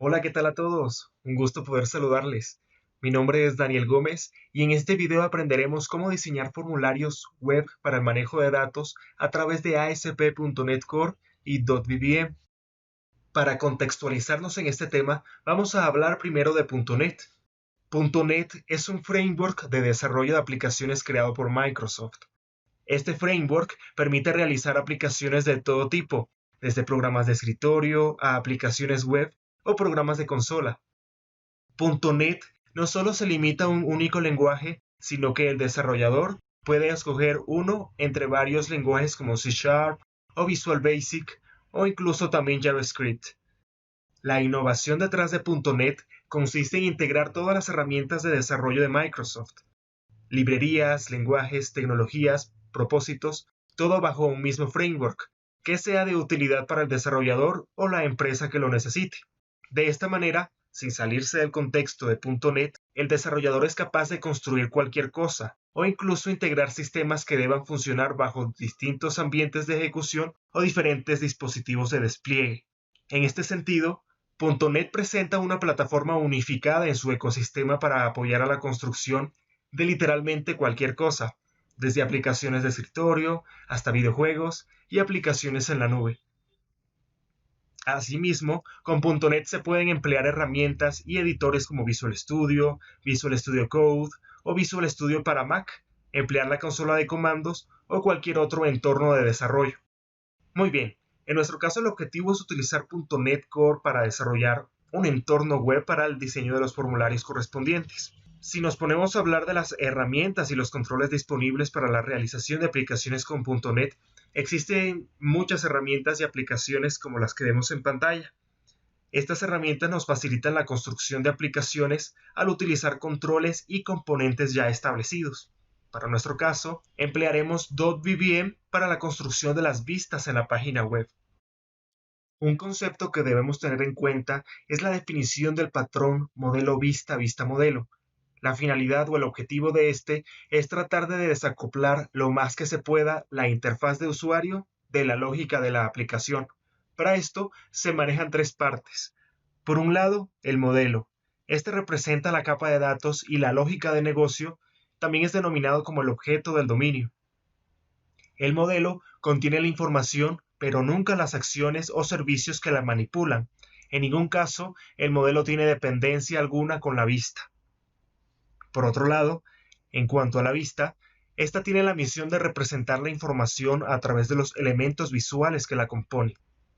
Hola, ¿qué tal a todos? Un gusto poder saludarles. Mi nombre es Daniel Gómez y en este video aprenderemos cómo diseñar formularios web para el manejo de datos a través de ASP.NET Core y .vbm. Para contextualizarnos en este tema, vamos a hablar primero de .NET. .NET es un framework de desarrollo de aplicaciones creado por Microsoft. Este framework permite realizar aplicaciones de todo tipo, desde programas de escritorio a aplicaciones web o programas de consola. .NET no solo se limita a un único lenguaje, sino que el desarrollador puede escoger uno entre varios lenguajes como C Sharp o Visual Basic o incluso también JavaScript. La innovación detrás de .NET consiste en integrar todas las herramientas de desarrollo de Microsoft, librerías, lenguajes, tecnologías, propósitos, todo bajo un mismo framework, que sea de utilidad para el desarrollador o la empresa que lo necesite. De esta manera, sin salirse del contexto de .NET, el desarrollador es capaz de construir cualquier cosa, o incluso integrar sistemas que deban funcionar bajo distintos ambientes de ejecución o diferentes dispositivos de despliegue. En este sentido, .NET presenta una plataforma unificada en su ecosistema para apoyar a la construcción de literalmente cualquier cosa, desde aplicaciones de escritorio hasta videojuegos y aplicaciones en la nube. Asimismo, con .NET se pueden emplear herramientas y editores como Visual Studio, Visual Studio Code o Visual Studio para Mac, emplear la consola de comandos o cualquier otro entorno de desarrollo. Muy bien, en nuestro caso el objetivo es utilizar .NET Core para desarrollar un entorno web para el diseño de los formularios correspondientes. Si nos ponemos a hablar de las herramientas y los controles disponibles para la realización de aplicaciones con .NET, existen muchas herramientas y aplicaciones como las que vemos en pantalla. Estas herramientas nos facilitan la construcción de aplicaciones al utilizar controles y componentes ya establecidos. Para nuestro caso, emplearemos .vbm para la construcción de las vistas en la página web. Un concepto que debemos tener en cuenta es la definición del patrón modelo vista modelo. La finalidad o el objetivo de este es tratar de desacoplar lo más que se pueda la interfaz de usuario de la lógica de la aplicación. Para esto se manejan tres partes. Por un lado, el modelo. Este representa la capa de datos y la lógica de negocio. También es denominado como el objeto del dominio. El modelo contiene la información, pero nunca las acciones o servicios que la manipulan. En ningún caso, el modelo tiene dependencia alguna con la vista. Por otro lado, en cuanto a la vista, esta tiene la misión de representar la información a través de los elementos visuales que la componen.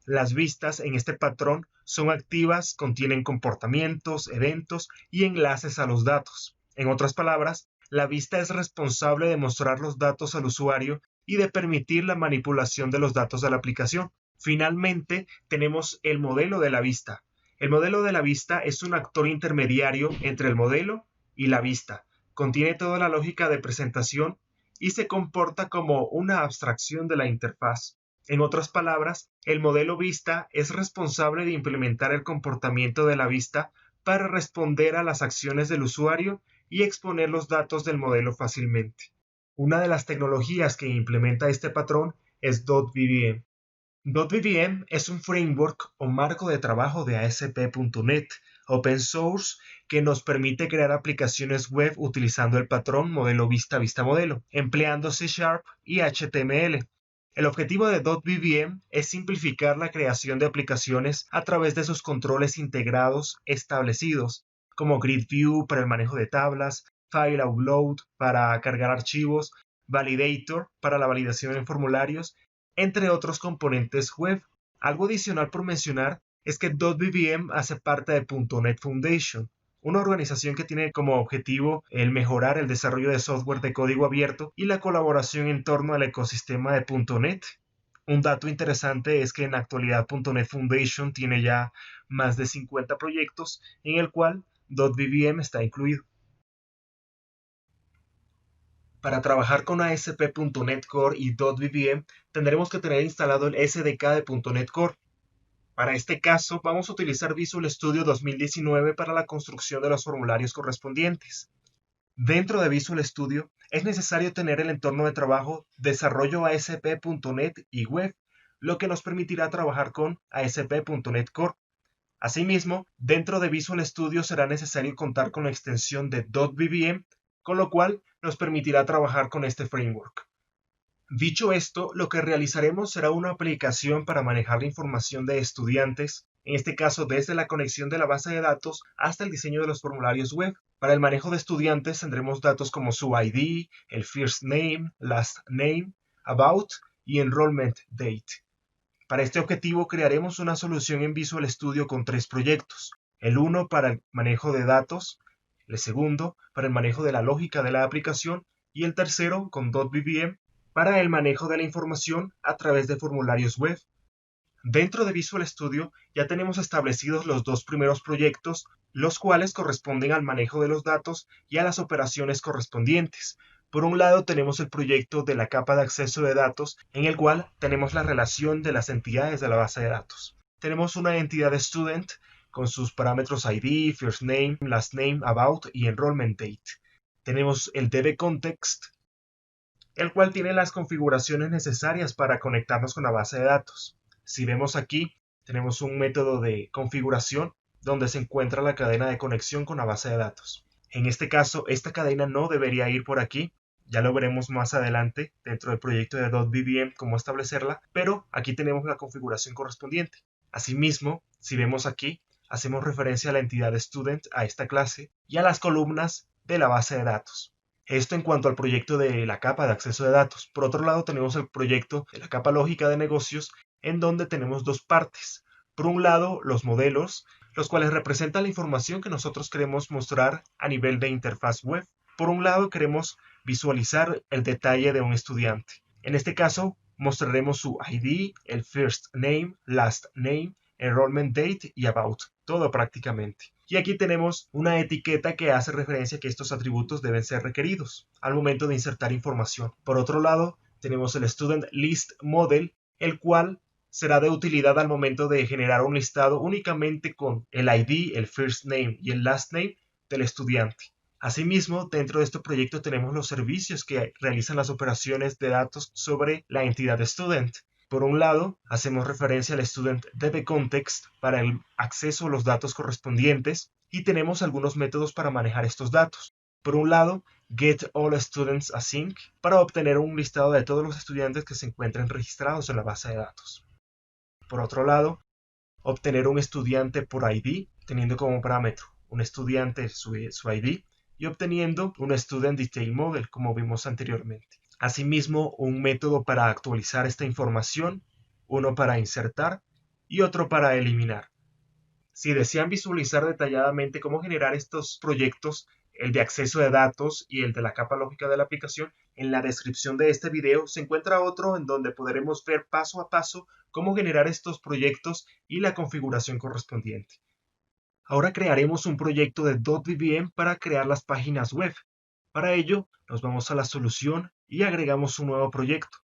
Las vistas en este patrón son activas, contienen comportamientos, eventos y enlaces a los datos. En otras palabras, la vista es responsable de mostrar los datos al usuario y de permitir la manipulación de los datos de la aplicación. Finalmente, tenemos el modelo de la vista. El modelo de la vista es un actor intermediario entre el modelo y la vista. Contiene toda la lógica de presentación y se comporta como una abstracción de la interfaz. En otras palabras, el modelo vista es responsable de implementar el comportamiento de la vista para responder a las acciones del usuario y exponer los datos del modelo fácilmente. Una de las tecnologías que implementa este patrón es .vbm. .vbm es un framework o marco de trabajo de ASP.NET Open Source que nos permite crear aplicaciones web utilizando el patrón modelo vista modelo, empleando C Sharp y HTML. El objetivo de .vbm es simplificar la creación de aplicaciones a través de sus controles integrados establecidos, como Grid View para el manejo de tablas, File Upload para cargar archivos, Validator para la validación en formularios, entre otros componentes web. Algo adicional por mencionar es que .vbm hace parte de .NET Foundation, una organización que tiene como objetivo el mejorar el desarrollo de software de código abierto y la colaboración en torno al ecosistema de .NET. Un dato interesante es que en la actualidad .NET Foundation tiene ya más de 50 proyectos en el cual .vbm está incluido. Para trabajar con ASP.NET Core y .vbm tendremos que tener instalado el SDK de .NET Core. Para este caso, vamos a utilizar Visual Studio 2019 para la construcción de los formularios correspondientes. Dentro de Visual Studio, es necesario tener el entorno de trabajo Desarrollo ASP.NET y Web, lo que nos permitirá trabajar con ASP.NET Core. Asimismo, dentro de Visual Studio será necesario contar con la extensión de .vbm, con lo cual nos permitirá trabajar con este framework. Dicho esto, lo que realizaremos será una aplicación para manejar la información de estudiantes, en este caso desde la conexión de la base de datos hasta el diseño de los formularios web. Para el manejo de estudiantes tendremos datos como su ID, el first name, last name, about y enrollment date. Para este objetivo crearemos una solución en Visual Studio con 3 proyectos. El uno para el manejo de datos, el segundo para el manejo de la lógica de la aplicación y el tercero con .vbm para el manejo de la información a través de formularios web. Dentro de Visual Studio ya tenemos establecidos los 2 primeros proyectos, los cuales corresponden al manejo de los datos y a las operaciones correspondientes. Por un lado tenemos el proyecto de la capa de acceso de datos, en el cual tenemos la relación de las entidades de la base de datos. Tenemos una entidad de student con sus parámetros ID, first name, last name, about y enrollment date. Tenemos el dbContext, el cual tiene las configuraciones necesarias para conectarnos con la base de datos. Si vemos aquí, tenemos un método de configuración donde se encuentra la cadena de conexión con la base de datos. En este caso, esta cadena no debería ir por aquí, ya lo veremos más adelante dentro del proyecto de .vbm cómo establecerla, pero aquí tenemos la configuración correspondiente. Asimismo, si vemos aquí, hacemos referencia a la entidad de student, a esta clase, y a las columnas de la base de datos. Esto en cuanto al proyecto de la capa de acceso de datos. Por otro lado, tenemos el proyecto de la capa lógica de negocios, en donde tenemos dos partes. Por un lado, los modelos, los cuales representan la información que nosotros queremos mostrar a nivel de interfaz web. Por un lado, queremos visualizar el detalle de un estudiante. En este caso, mostraremos su ID, el first name, last name, enrollment date y about, todo prácticamente. Y aquí tenemos una etiqueta que hace referencia a que estos atributos deben ser requeridos al momento de insertar información. Por otro lado, tenemos el Student List Model, el cual será de utilidad al momento de generar un listado únicamente con el ID, el first name y el last name del estudiante. Asimismo, dentro de este proyecto tenemos los servicios que realizan las operaciones de datos sobre la entidad de student. Por un lado, hacemos referencia al student dbContext para el acceso a los datos correspondientes y tenemos algunos métodos para manejar estos datos. Por un lado, getAllStudentsAsync para obtener un listado de todos los estudiantes que se encuentren registrados en la base de datos. Por otro lado, obtener un estudiante por ID, teniendo como parámetro un estudiante su ID y obteniendo un Student Detail Model, como vimos anteriormente. Asimismo, un método para actualizar esta información, uno para insertar y otro para eliminar. Si desean visualizar detalladamente cómo generar estos proyectos, el de acceso de datos y el de la capa lógica de la aplicación, en la descripción de este video se encuentra otro en donde podremos ver paso a paso cómo generar estos proyectos y la configuración correspondiente. Ahora crearemos un proyecto de .vbm para crear las páginas web. Para ello, nos vamos a la solución y agregamos un nuevo proyecto.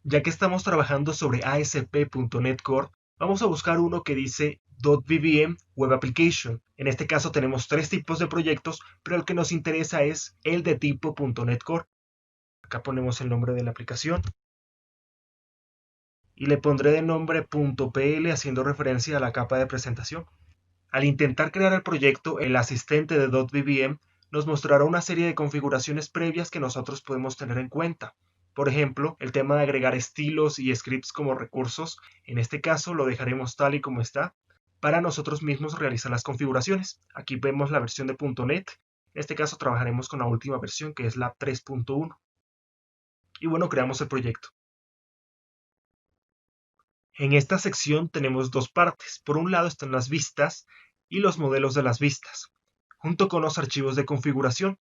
Ya que estamos trabajando sobre ASP.NET Core, vamos a buscar uno que dice .vbm Web Application. En este caso tenemos 3 tipos de proyectos, pero el que nos interesa es el de tipo .NET Core. Acá ponemos el nombre de la aplicación y le pondré de nombre .pl haciendo referencia a la capa de presentación. Al intentar crear el proyecto, el asistente de .vbm nos mostrará una serie de configuraciones previas que nosotros podemos tener en cuenta. Por ejemplo, el tema de agregar estilos y scripts como recursos. En este caso lo dejaremos tal y como está para nosotros mismos realizar las configuraciones. Aquí vemos la versión de .NET. En este caso trabajaremos con la última versión que es la 3.1. Y bueno, creamos el proyecto. En esta sección tenemos dos partes. Por un lado están las vistas y los modelos de las vistas, junto con los archivos de configuración.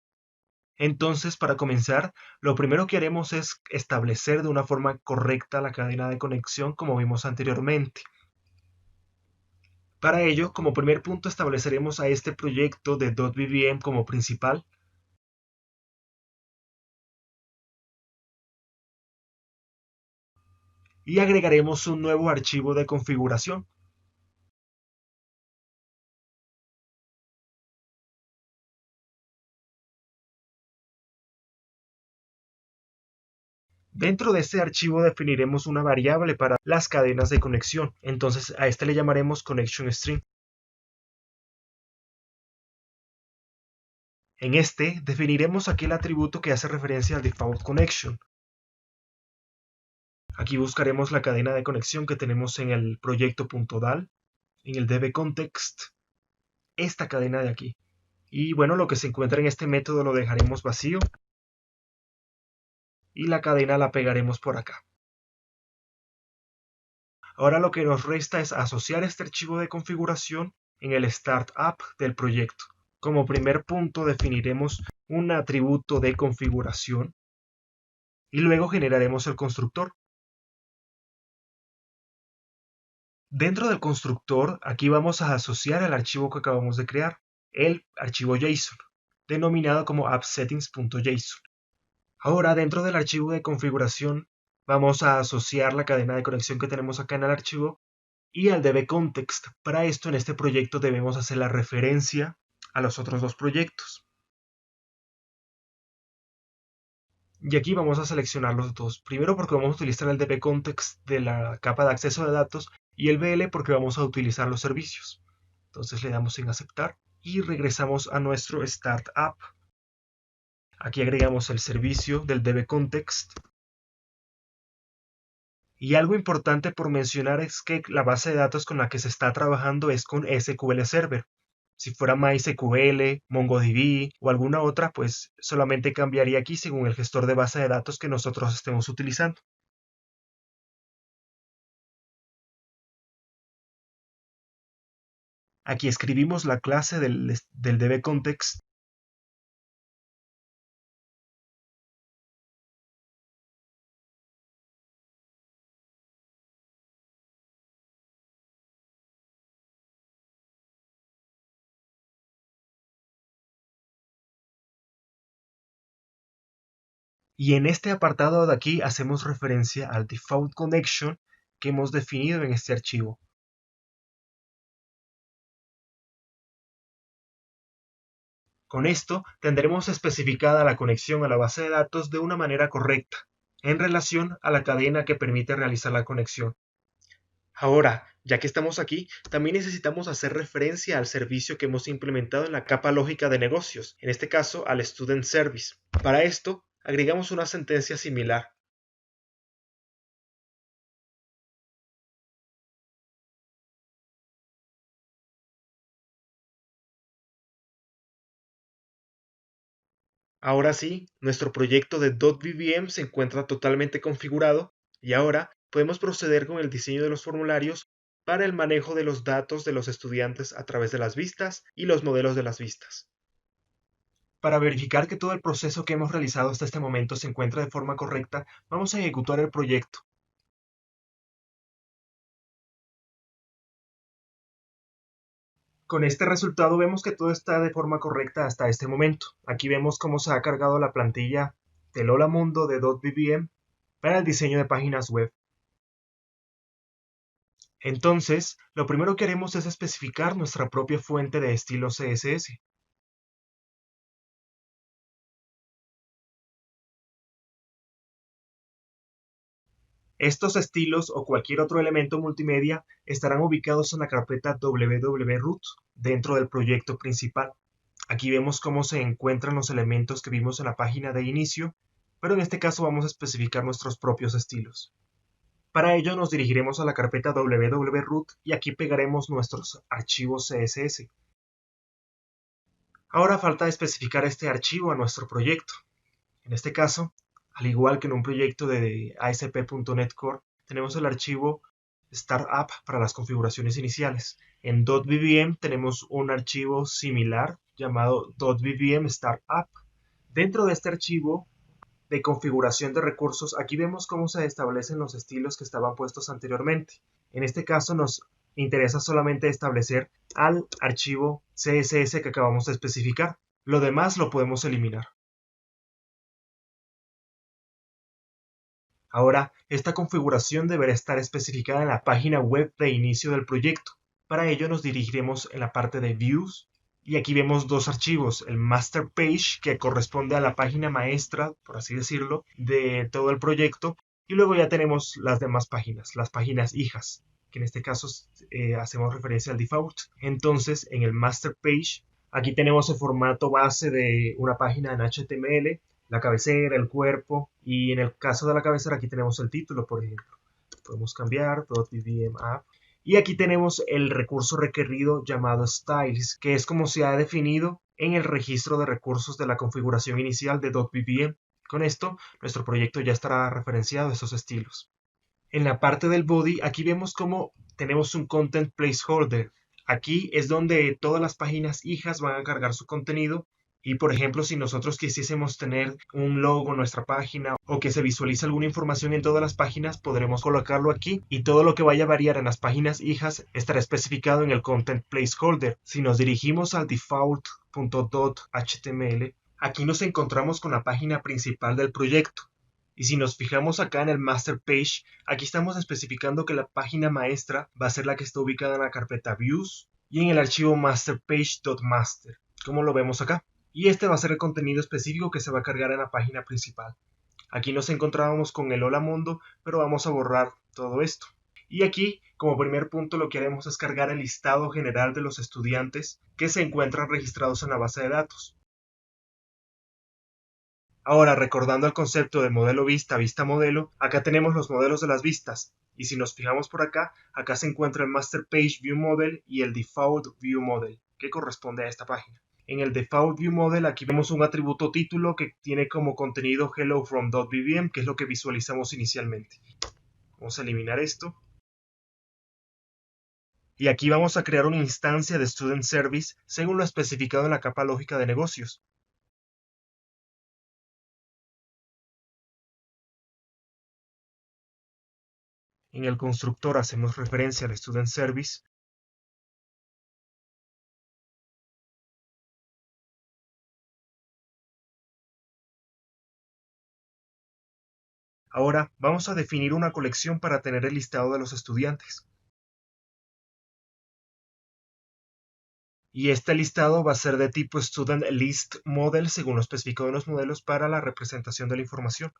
Entonces, para comenzar, lo primero que haremos es establecer de una forma correcta la cadena de conexión como vimos anteriormente. Para ello, como primer punto estableceremos a este proyecto de .vbm como principal. Y agregaremos un nuevo archivo de configuración. Dentro de este archivo definiremos una variable para las cadenas de conexión. Entonces a este le llamaremos connection string. En este definiremos aquel atributo que hace referencia al default connection. Aquí buscaremos la cadena de conexión que tenemos en el proyecto .dal, en el dbContext, esta cadena de aquí. Y bueno, lo que se encuentra en este método lo dejaremos vacío y la cadena la pegaremos por acá. Ahora lo que nos resta es asociar este archivo de configuración en el startup del proyecto. Como primer punto definiremos un atributo de configuración y luego generaremos el constructor. Dentro del constructor, aquí vamos a asociar el archivo que acabamos de crear, el archivo JSON, denominado como appsettings.json. Ahora, dentro del archivo de configuración, vamos a asociar la cadena de conexión que tenemos acá en el archivo y al dbContext. Para esto, en este proyecto debemos hacer la referencia a los otros dos proyectos. Y aquí vamos a seleccionar los dos. Primero porque vamos a utilizar el dbContext de la capa de acceso de datos y el BL porque vamos a utilizar los servicios. Entonces le damos en aceptar y regresamos a nuestro startup. Aquí agregamos el servicio del dbContext. Y algo importante por mencionar es que la base de datos con la que se está trabajando es con SQL Server. Si fuera MySQL, MongoDB o alguna otra, pues solamente cambiaría aquí según el gestor de base de datos que nosotros estemos utilizando. Aquí escribimos la clase del dbContext y en este apartado de aquí hacemos referencia al default connection que hemos definido en este archivo. Con esto tendremos especificada la conexión a la base de datos de una manera correcta, en relación a la cadena que permite realizar la conexión. Ahora, ya que estamos aquí, también necesitamos hacer referencia al servicio que hemos implementado en la capa lógica de negocios, en este caso al Student Service. Para esto, agregamos una sentencia similar. Ahora sí, nuestro proyecto de .vvm se encuentra totalmente configurado y ahora podemos proceder con el diseño de los formularios para el manejo de los datos de los estudiantes a través de las vistas y los modelos de las vistas. Para verificar que todo el proceso que hemos realizado hasta este momento se encuentra de forma correcta, vamos a ejecutar el proyecto. Con este resultado vemos que todo está de forma correcta hasta este momento. Aquí vemos cómo se ha cargado la plantilla del Hola Mundo de .vvm para el diseño de páginas web. Entonces, lo primero que haremos es especificar nuestra propia fuente de estilo CSS. Estos estilos o cualquier otro elemento multimedia estarán ubicados en la carpeta www.root dentro del proyecto principal. Aquí vemos cómo se encuentran los elementos que vimos en la página de inicio, pero en este caso vamos a especificar nuestros propios estilos. Para ello nos dirigiremos a la carpeta www.root y aquí pegaremos nuestros archivos CSS. Ahora falta especificar este archivo a nuestro proyecto. En este caso, al igual que en un proyecto de ASP.NET Core, tenemos el archivo Startup para las configuraciones iniciales. En .vvm tenemos un archivo similar llamado .vvm Startup. Dentro de este archivo de configuración de recursos, aquí vemos cómo se establecen los estilos que estaban puestos anteriormente. En este caso nos interesa solamente establecer al archivo CSS que acabamos de especificar. Lo demás lo podemos eliminar. Ahora, esta configuración deberá estar especificada en la página web de inicio del proyecto. Para ello nos dirigiremos en la parte de Views Y aquí vemos dos archivos, el master page, que corresponde a la página maestra, por así decirlo, de todo el proyecto, y luego ya tenemos las demás páginas, las páginas hijas, que en este caso hacemos referencia al default. Entonces, en el master page, aquí tenemos el formato base de una página en HTML, la cabecera, el cuerpo, y en el caso de la cabecera aquí tenemos el título, por ejemplo. Podemos cambiar .vbm app. Y aquí tenemos el recurso requerido llamado styles, que es como se ha definido en el registro de recursos de la configuración inicial de .vbm. Con esto, nuestro proyecto ya estará referenciado a estos estilos. En la parte del body, aquí vemos cómo tenemos un content placeholder. Aquí es donde todas las páginas hijas van a cargar su contenido. Y por ejemplo, si nosotros quisiésemos tener un logo en nuestra página o que se visualice alguna información en todas las páginas, podremos colocarlo aquí y todo lo que vaya a variar en las páginas hijas estará especificado en el content placeholder. Si nos dirigimos al default.html, aquí nos encontramos con la página principal del proyecto. Y si nos fijamos acá en el master page, aquí estamos especificando que la página maestra va a ser la que está ubicada en la carpeta views y en el archivo masterpage.master, como lo vemos acá. Y este va a ser el contenido específico que se va a cargar en la página principal. Aquí nos encontrábamos con el hola mundo, pero vamos a borrar todo esto. Y aquí, como primer punto, lo que haremos es cargar el listado general de los estudiantes que se encuentran registrados en la base de datos. Ahora, recordando el concepto de modelo vista, vista modelo, acá tenemos los modelos de las vistas. Y si nos fijamos por acá, acá se encuentra el Master Page View Model y el Default View Model, que corresponde a esta página. En el Default View Model aquí vemos un atributo título que tiene como contenido Hello from .vbm, que es lo que visualizamos inicialmente. Vamos a eliminar esto. Y aquí vamos a crear una instancia de Student Service según lo especificado en la capa lógica de negocios. En el constructor hacemos referencia al Student Service. Ahora vamos a definir una colección para tener el listado de los estudiantes. Y este listado va a ser de tipo Student List Model según lo especificado en los modelos para la representación de la información.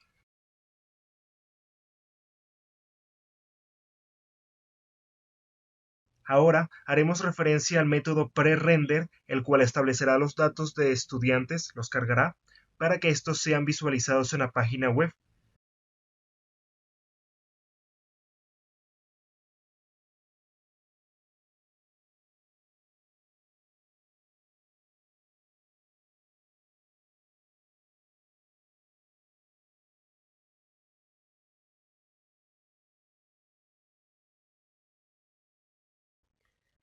Ahora haremos referencia al método pre-render, el cual establecerá los datos de estudiantes, los cargará, para que estos sean visualizados en la página web.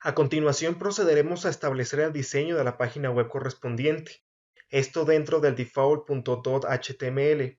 A continuación procederemos a establecer el diseño de la página web correspondiente, esto dentro del default.html.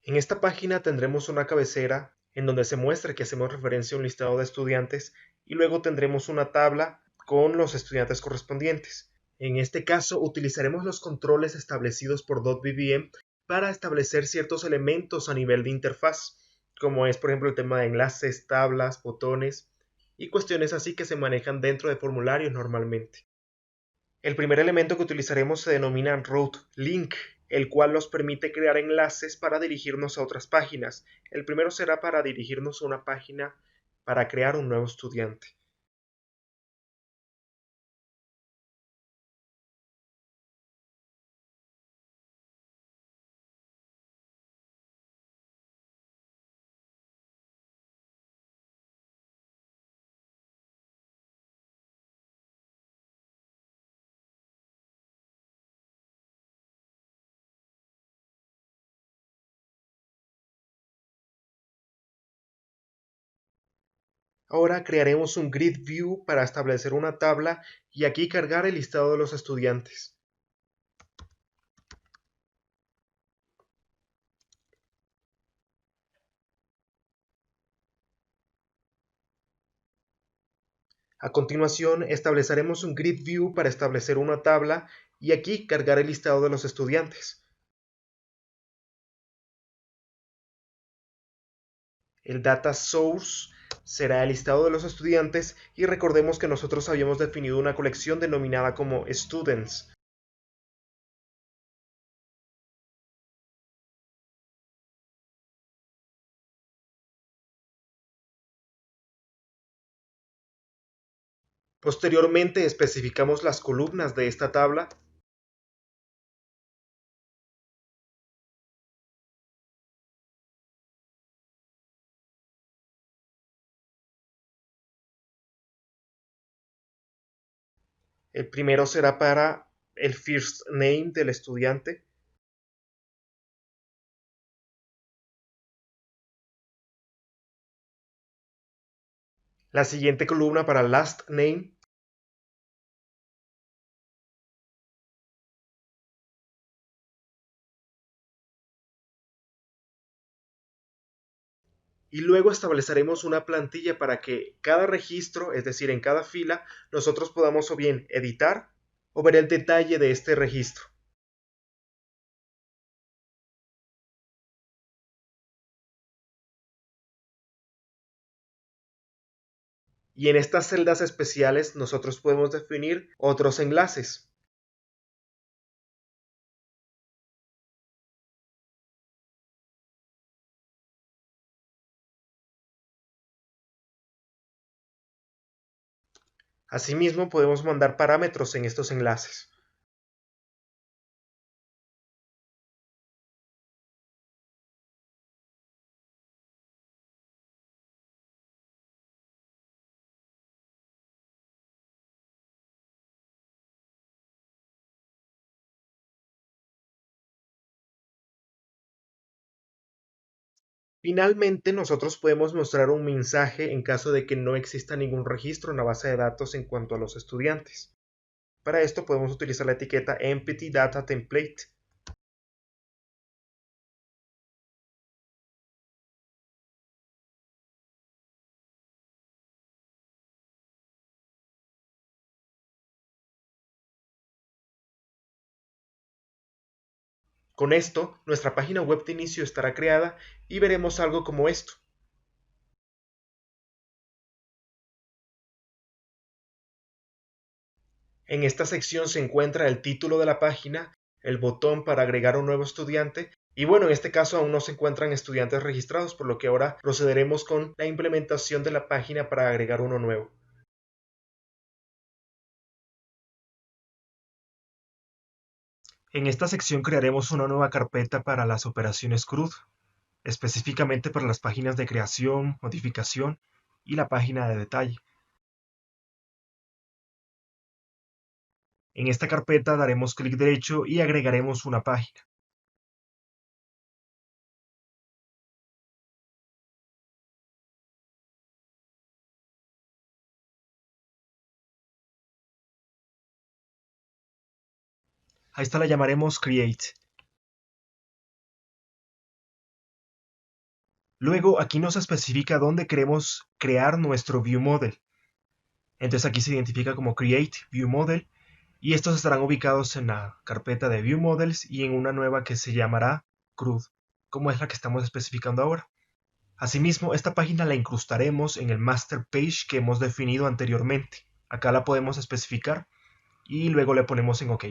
En esta página tendremos una cabecera en donde se muestra que hacemos referencia a un listado de estudiantes y luego tendremos una tabla con los estudiantes correspondientes. En este caso utilizaremos los controles establecidos por .vbm para establecer ciertos elementos a nivel de interfaz, como es por ejemplo el tema de enlaces, tablas, botones y cuestiones así que se manejan dentro de formularios normalmente. El primer elemento que utilizaremos se denomina Route Link, el cual nos permite crear enlaces para dirigirnos a otras páginas. El primero será para dirigirnos a una página para crear un nuevo estudiante. Ahora crearemos un Grid View para establecer una tabla y aquí cargar el listado de los estudiantes. A continuación, estableceremos un Grid View para establecer una tabla y aquí cargar el listado de los estudiantes. El Data Source será el listado de los estudiantes y recordemos que nosotros habíamos definido una colección denominada como Students. Posteriormente especificamos las columnas de esta tabla. El primero será para el first name del estudiante. La siguiente columna para last name. Y luego estableceremos una plantilla para que cada registro, es decir, en cada fila, nosotros podamos o bien editar o ver el detalle de este registro. Y en estas celdas especiales nosotros podemos definir otros enlaces. Asimismo, podemos mandar parámetros en estos enlaces. Finalmente, nosotros podemos mostrar un mensaje en caso de que no exista ningún registro en la base de datos en cuanto a los estudiantes. Para esto podemos utilizar la etiqueta Empty Data Template. Con esto, nuestra página web de inicio estará creada y veremos algo como esto. En esta sección se encuentra el título de la página, el botón para agregar un nuevo estudiante y bueno, en este caso aún no se encuentran estudiantes registrados, por lo que ahora procederemos con la implementación de la página para agregar uno nuevo. En esta sección crearemos una nueva carpeta para las operaciones CRUD, específicamente para las páginas de creación, modificación y la página de detalle. En esta carpeta daremos clic derecho y agregaremos una página. A esta la llamaremos Create. Luego aquí nos especifica dónde queremos crear nuestro View Model. Entonces aquí se identifica como Create View Model y estos estarán ubicados en la carpeta de View Models y en una nueva que se llamará CRUD, como es la que estamos especificando ahora. Asimismo, esta página la incrustaremos en el Master Page que hemos definido anteriormente. Acá la podemos especificar y luego le ponemos en OK.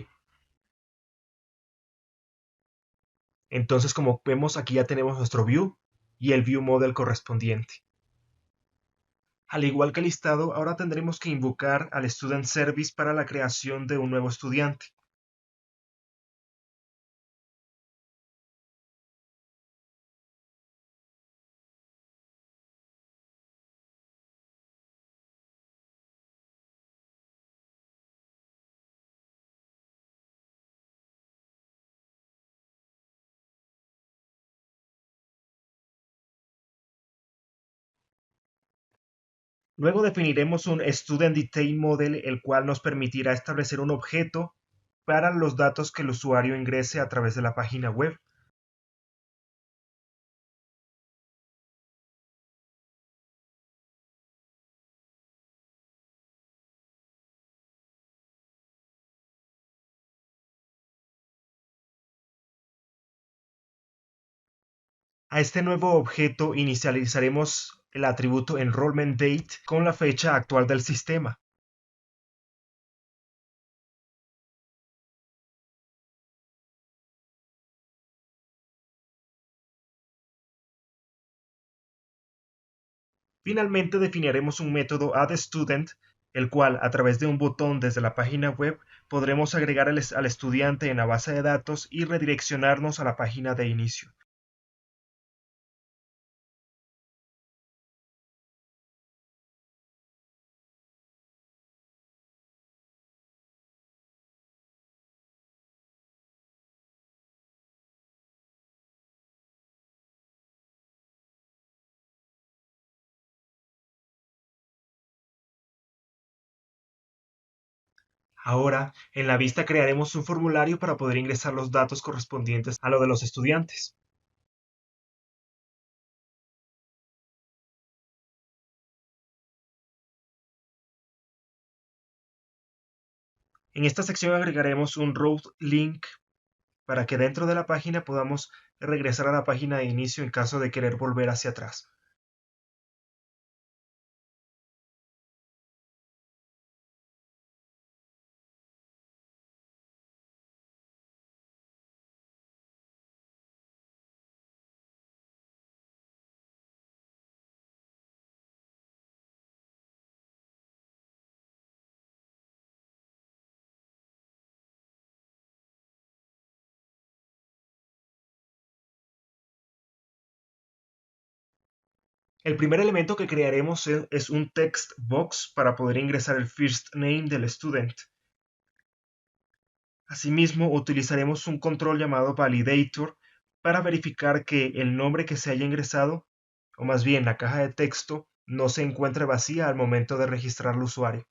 Entonces, como vemos, aquí ya tenemos nuestro View y el View Model correspondiente. Al igual que el listado, ahora tendremos que invocar al Student Service para la creación de un nuevo estudiante. Luego definiremos un Student Detail Model, el cual nos permitirá establecer un objeto para los datos que el usuario ingrese a través de la página web. A este nuevo objeto inicializaremos el atributo enrollment_date con la fecha actual del sistema. Finalmente definiremos un método addStudent, el cual a través de un botón desde la página web podremos agregar al estudiante en la base de datos y redireccionarnos a la página de inicio. Ahora, en la vista crearemos un formulario para poder ingresar los datos correspondientes a lo de los estudiantes. En esta sección agregaremos un route link para que dentro de la página podamos regresar a la página de inicio en caso de querer volver hacia atrás. El primer elemento que crearemos es un text box para poder ingresar el first name del student. Asimismo, utilizaremos un control llamado validator para verificar que el nombre que se haya ingresado, o más bien la caja de texto, no se encuentre vacía al momento de registrar al usuario.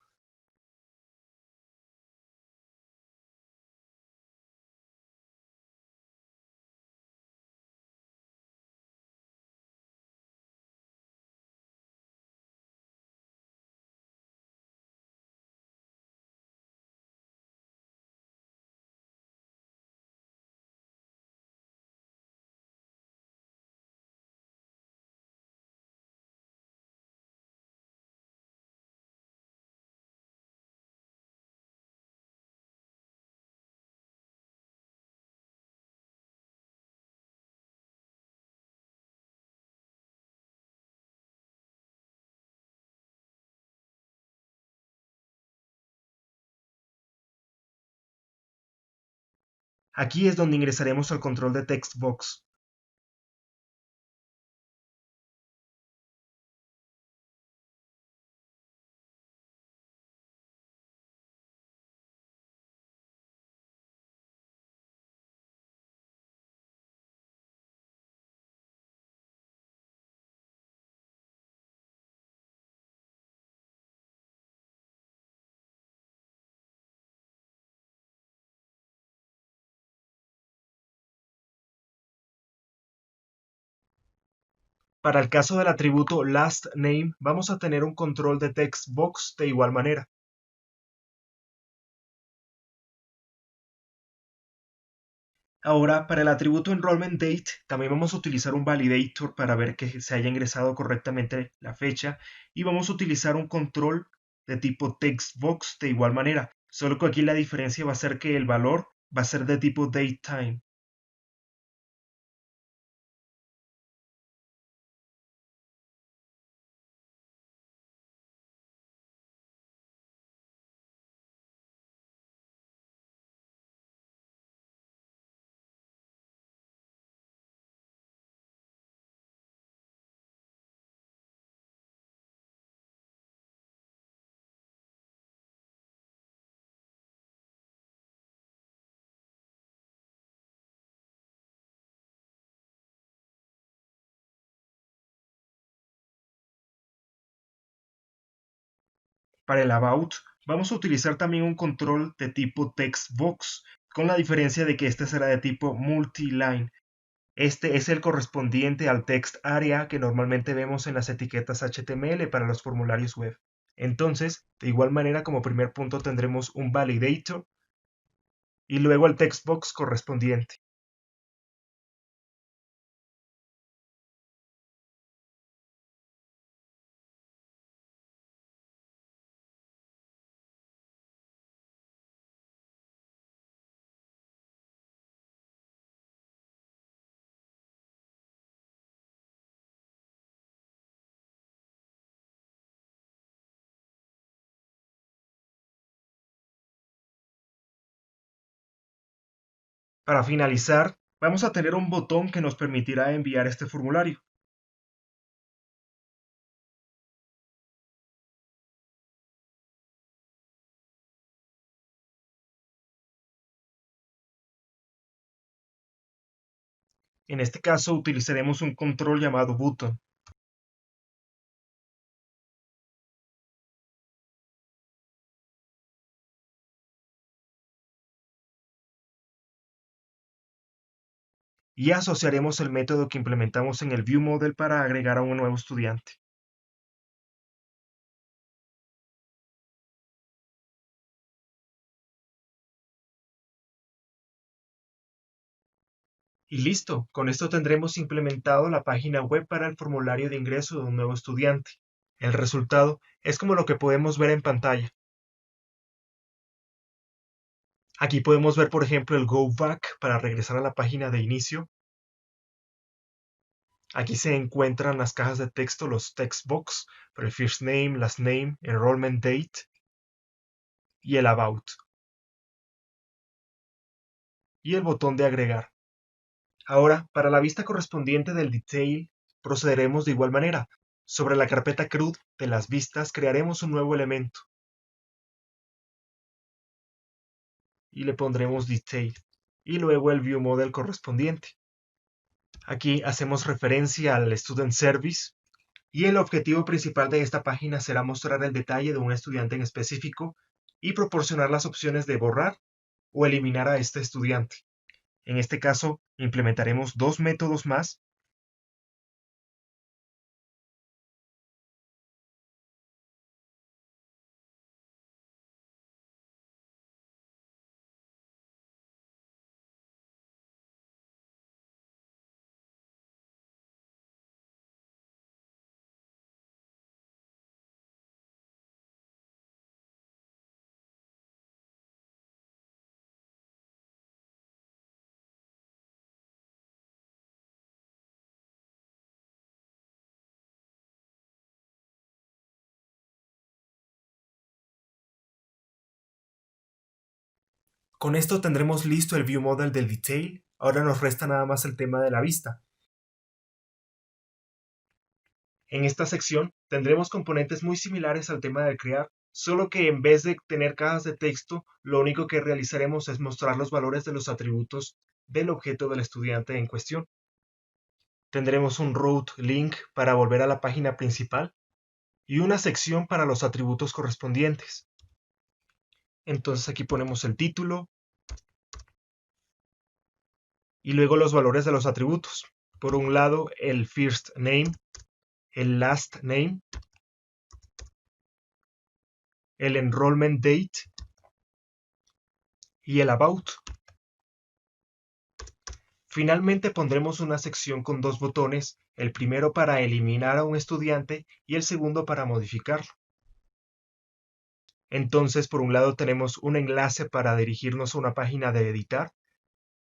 Aquí es donde ingresaremos al control de textbox. Para el caso del atributo lastName, vamos a tener un control de textbox de igual manera. Ahora, para el atributo enrollment_date, también vamos a utilizar un validator para ver que se haya ingresado correctamente la fecha y vamos a utilizar un control de tipo textbox de igual manera, solo que aquí la diferencia va a ser que el valor va a ser de tipo datetime. Para el about, vamos a utilizar también un control de tipo textbox, con la diferencia de que este será de tipo multiline. Este es el correspondiente al text area que normalmente vemos en las etiquetas HTML para los formularios web. Entonces, de igual manera como primer punto tendremos un validator y luego el textbox correspondiente. Para finalizar, vamos a tener un botón que nos permitirá enviar este formulario. En este caso utilizaremos un control llamado button. Y asociaremos el método que implementamos en el ViewModel para agregar a un nuevo estudiante. Y listo, con esto tendremos implementado la página web para el formulario de ingreso de un nuevo estudiante. El resultado es como lo que podemos ver en pantalla. Aquí podemos ver, por ejemplo, el Go Back para regresar a la página de inicio. Aquí se encuentran las cajas de texto, los text box, para el first name, last name, enrollment date y el about. Y el botón de agregar. Ahora, para la vista correspondiente del detail, procederemos de igual manera. Sobre la carpeta CRUD de las vistas crearemos un nuevo elemento y le pondremos detail y luego el view model correspondiente. Aquí hacemos referencia al Student Service y el objetivo principal de esta página será mostrar el detalle de un estudiante en específico y proporcionar las opciones de borrar o eliminar a este estudiante. En este caso, implementaremos dos métodos más. Con esto tendremos listo el view model del detail. Ahora nos resta nada más el tema de la vista. En esta sección tendremos componentes muy similares al tema de crear, solo que en vez de tener cajas de texto, lo único que realizaremos es mostrar los valores de los atributos del objeto del estudiante en cuestión. Tendremos un route link para volver a la página principal y una sección para los atributos correspondientes. Entonces aquí ponemos el título y luego los valores de los atributos. Por un lado, el first name, el last name, el enrollment date y el about. Finalmente pondremos una sección con dos botones, el primero para eliminar a un estudiante y el segundo para modificarlo. Entonces, por un lado tenemos un enlace para dirigirnos a una página de editar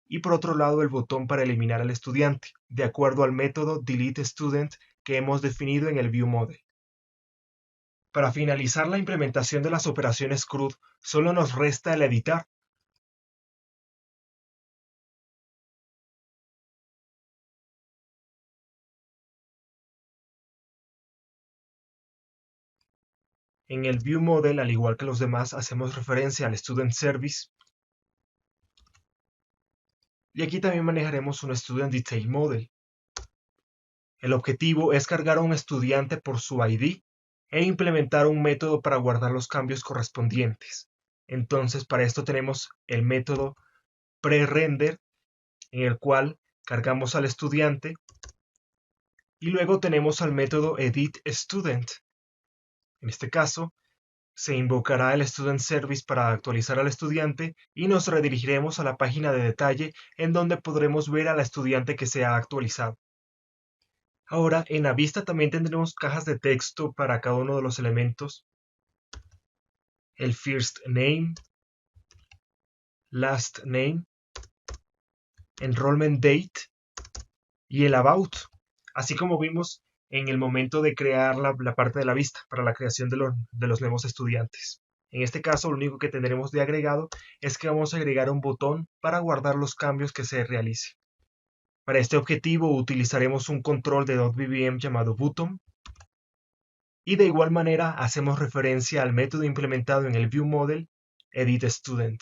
y por otro lado el botón para eliminar al estudiante, de acuerdo al método delete student que hemos definido en el view model. Para finalizar la implementación de las operaciones CRUD, solo nos resta el editar. En el view model, al igual que los demás, hacemos referencia al student service. Y aquí también manejaremos un student detail model. El objetivo es cargar a un estudiante por su ID e implementar un método para guardar los cambios correspondientes. Entonces, para esto tenemos el método pre-render, en el cual cargamos al estudiante, y luego tenemos al método editStudent. En este caso, se invocará el Student Service para actualizar al estudiante y nos redirigiremos a la página de detalle en donde podremos ver al estudiante que se ha actualizado. Ahora, en la vista también tendremos cajas de texto para cada uno de los elementos. El first name, last name, enrollment date y el about, así como vimos en el momento de crear la parte de la vista para la creación de los nuevos estudiantes. En este caso, lo único que tendremos de agregado es que vamos a agregar un botón para guardar los cambios que se realicen. Para este objetivo utilizaremos un control de .vbm llamado button, y de igual manera hacemos referencia al método implementado en el ViewModel editStudent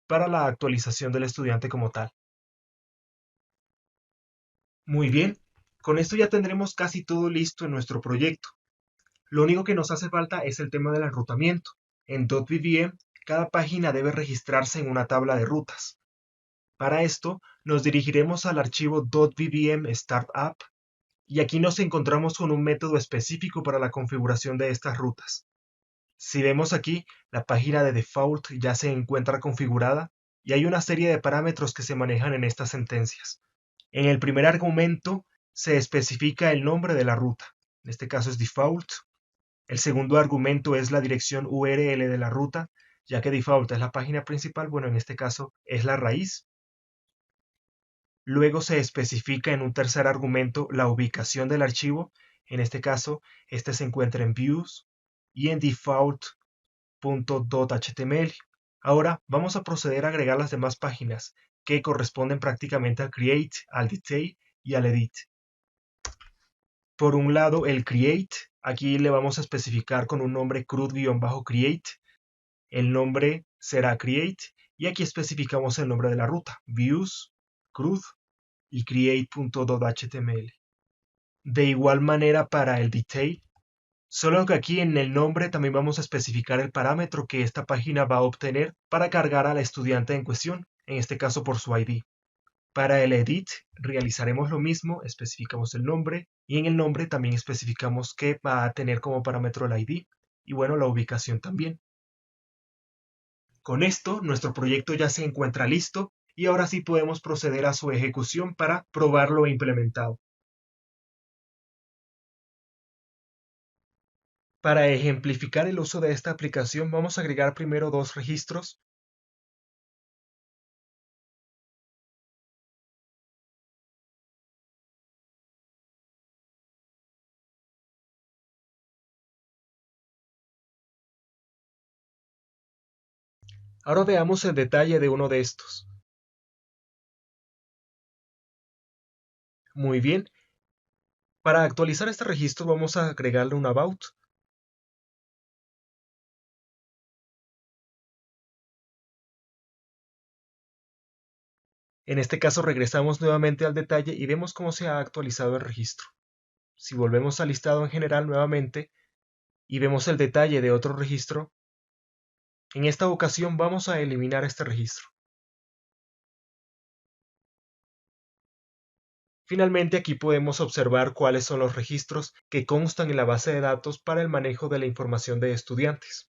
para la actualización del estudiante como tal. Muy bien, con esto ya tendremos casi todo listo en nuestro proyecto. Lo único que nos hace falta es el tema del enrutamiento. En .vbm, cada página debe registrarse en una tabla de rutas. Para esto, nos dirigiremos al archivo .vbm startup y aquí nos encontramos con un método específico para la configuración de estas rutas. Si vemos aquí, la página de default ya se encuentra configurada y hay una serie de parámetros que se manejan en estas sentencias. En el primer argumento se especifica el nombre de la ruta, en este caso es default. El segundo argumento es la dirección URL de la ruta, ya que default es la página principal, bueno, en este caso es la raíz. Luego se especifica en un tercer argumento la ubicación del archivo, en este caso este se encuentra en views y en default.html. Ahora vamos a proceder a agregar las demás páginas, que corresponden prácticamente al create, al detail y al edit. Por un lado, el create, aquí le vamos a especificar con un nombre crud-create. El nombre será create y aquí especificamos el nombre de la ruta, views, crud y create.html. De igual manera para el detail, solo que aquí en el nombre también vamos a especificar el parámetro que esta página va a obtener para cargar al estudiante en cuestión, en este caso por su ID. Para el edit realizaremos lo mismo, especificamos el nombre y en el nombre también especificamos que va a tener como parámetro el ID y bueno, la ubicación también. Con esto, nuestro proyecto ya se encuentra listo y ahora sí podemos proceder a su ejecución para probarlo e implementado. Para ejemplificar el uso de esta aplicación, vamos a agregar primero dos registros. Ahora veamos el detalle de uno de estos. Muy bien. Para actualizar este registro vamos a agregarle un about. En este caso regresamos nuevamente al detalle y vemos cómo se ha actualizado el registro. Si volvemos al listado en general nuevamente y vemos el detalle de otro registro, en esta ocasión vamos a eliminar este registro. Finalmente aquí podemos observar cuáles son los registros que constan en la base de datos para el manejo de la información de estudiantes.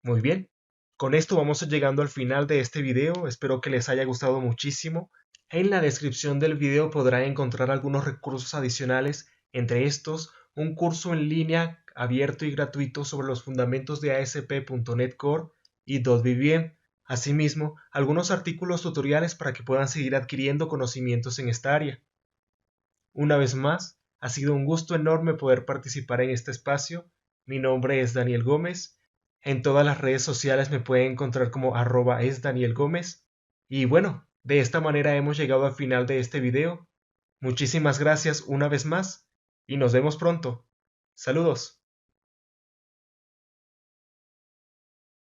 Muy bien, con esto vamos llegando al final de este video, espero que les haya gustado muchísimo. En la descripción del video podrán encontrar algunos recursos adicionales, entre estos un curso en línea abierto y gratuito sobre los fundamentos de ASP.NET Core y .vbm. Asimismo, algunos artículos tutoriales para que puedan seguir adquiriendo conocimientos en esta área. Una vez más, ha sido un gusto enorme poder participar en este espacio. Mi nombre es Daniel Gómez. En todas las redes sociales me pueden encontrar como @esdanielgomez. Y bueno, de esta manera hemos llegado al final de este video. Muchísimas gracias una vez más y nos vemos pronto. Saludos.